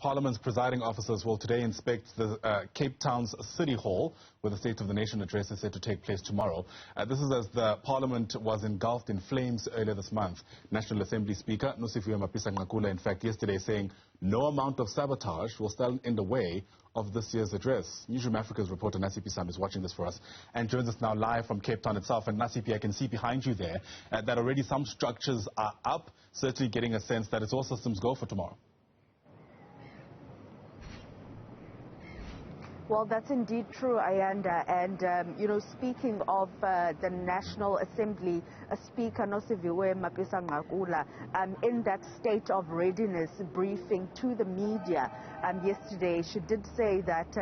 Parliament's presiding officers will today inspect the Cape Town's City Hall, where the State of the Nation address is set to take place tomorrow. This is as the Parliament was engulfed in flames earlier this month. National Assembly Speaker Nosiviwe Mapisa-Nqakula, in fact, yesterday saying no amount of sabotage will stand in the way of this year's address. Newzroom Afrika's reporter Nasiphi is watching this for us and joins us now live from Cape Town itself. And Nasiphi, I can see behind you there that already some structures are up, certainly getting a sense that it's all systems go for tomorrow. Well, that's indeed true, Ayanda. And, speaking of the National Assembly, Speaker Nosiviwe Mapisa-Nqakula, in that state of readiness briefing to the media yesterday, she did say that,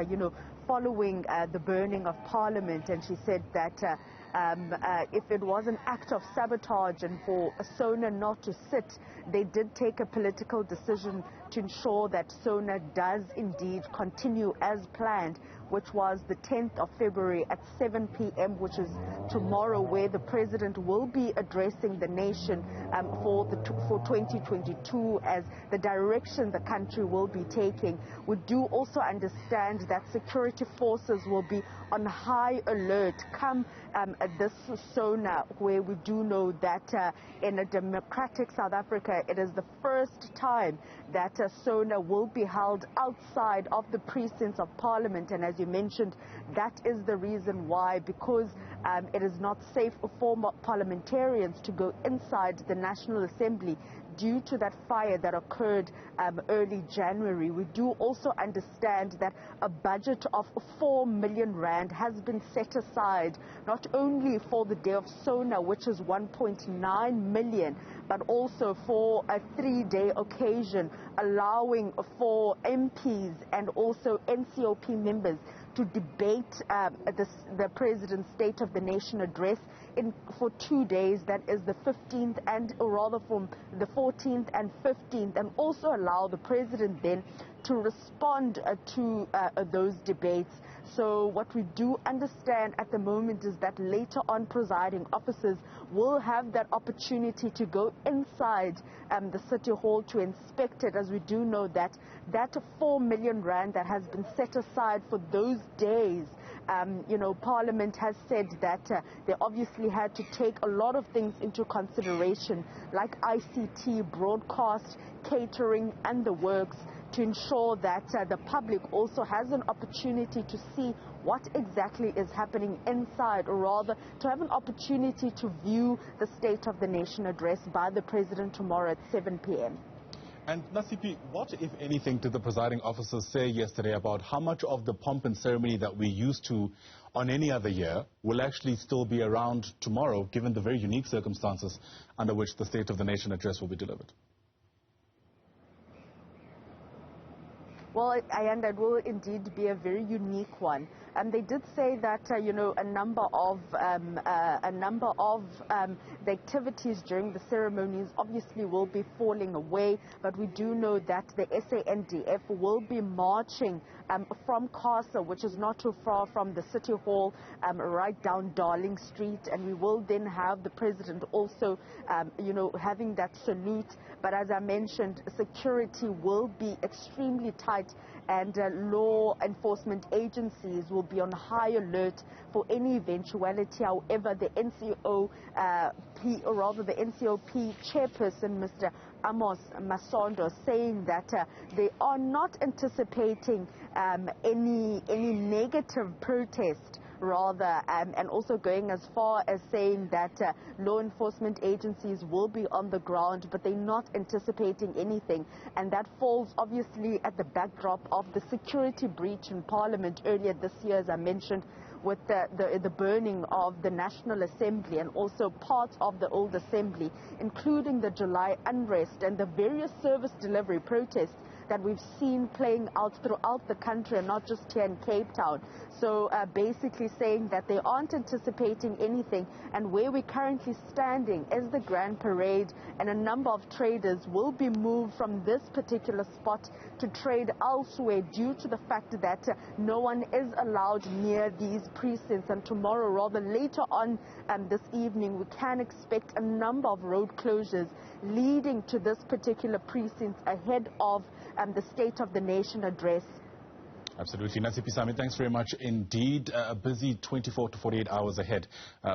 following the burning of Parliament, and she said that if it was an act of sabotage and for SONA not to sit, they did take a political decision to ensure that SONA does indeed continue as planned, which was the 10th of February at 7 p.m., which is tomorrow, where the President will be addressing the nation for 2022 as the direction the country will be taking. We do also understand that security forces will be on high alert come this SONA, where we do know that in a democratic South Africa, it is the first time that SONA will be held outside of the precincts of Parliament. And as you mentioned, that is the reason why, because it is not safe for parliamentarians to go inside the National Assembly due to that fire that occurred early January. We do also understand that a budget of 4 million rand has been set aside, not only for the day of SONA, which is 1.9 million, but also for a 3-day occasion, allowing for MPs and also NCOP members to debate the President's State of the Nation address for 2 days, that is the 15th and rather from the 14th and 15th, and also allow the President then to respond to those debates. So what we do understand at the moment is that later on presiding officers will have that opportunity to go inside the City Hall to inspect it, as we do know that 4 million rand that has been set aside for those days, Parliament has said that they obviously had to take a lot of things into consideration, like ICT, broadcast, catering and the works, to ensure that the public also has an opportunity to see what exactly is happening inside, or rather to have an opportunity to view the State of the Nation address by the President tomorrow at 7 p.m. And Nasiphi, what, if anything, did the presiding officers say yesterday about how much of the pomp and ceremony that we're used to on any other year will actually still be around tomorrow, given the very unique circumstances under which the State of the Nation address will be delivered? Well, and it will indeed be a very unique one. And they did say that a number of the activities during the ceremonies obviously will be falling away, but we do know that the SANDF will be marching from Casa, which is not too far from the City Hall, right down Darling Street, and we will then have the President also having that salute. But as I mentioned, security will be extremely tight, and law enforcement agencies will be on high alert for any eventuality. However, the NCOP chairperson, Mr. Amos Masondo, saying that they are not anticipating any negative protest, rather, and also going as far as saying that law enforcement agencies will be on the ground, but they're not anticipating anything. And that falls obviously at the backdrop of the security breach in Parliament earlier this year, as I mentioned, with the burning of the National Assembly and also parts of the old Assembly, including the July unrest and the various service delivery protests that we've seen playing out throughout the country and not just here in Cape Town. So basically saying that they aren't anticipating anything, and where we're currently standing is the Grand Parade, and a number of traders will be moved from this particular spot to trade elsewhere due to the fact that no one is allowed near these precincts. And tomorrow, rather later on this evening, we can expect a number of road closures leading to this particular precinct ahead of the State of the Nation address. Absolutely. Nasiphi, thanks very much indeed. A busy 24 to 48 hours ahead.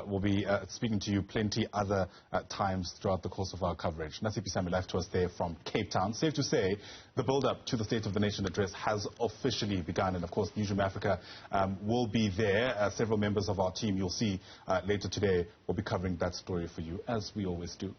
We'll be speaking to you plenty other times throughout the course of our coverage. Nasiphi live to us there from Cape Town. Safe to say the build-up to the State of the Nation address has officially begun. And of course, Newzroom Afrika will be there. Several members of our team you'll see later today will be covering that story for you, as we always do.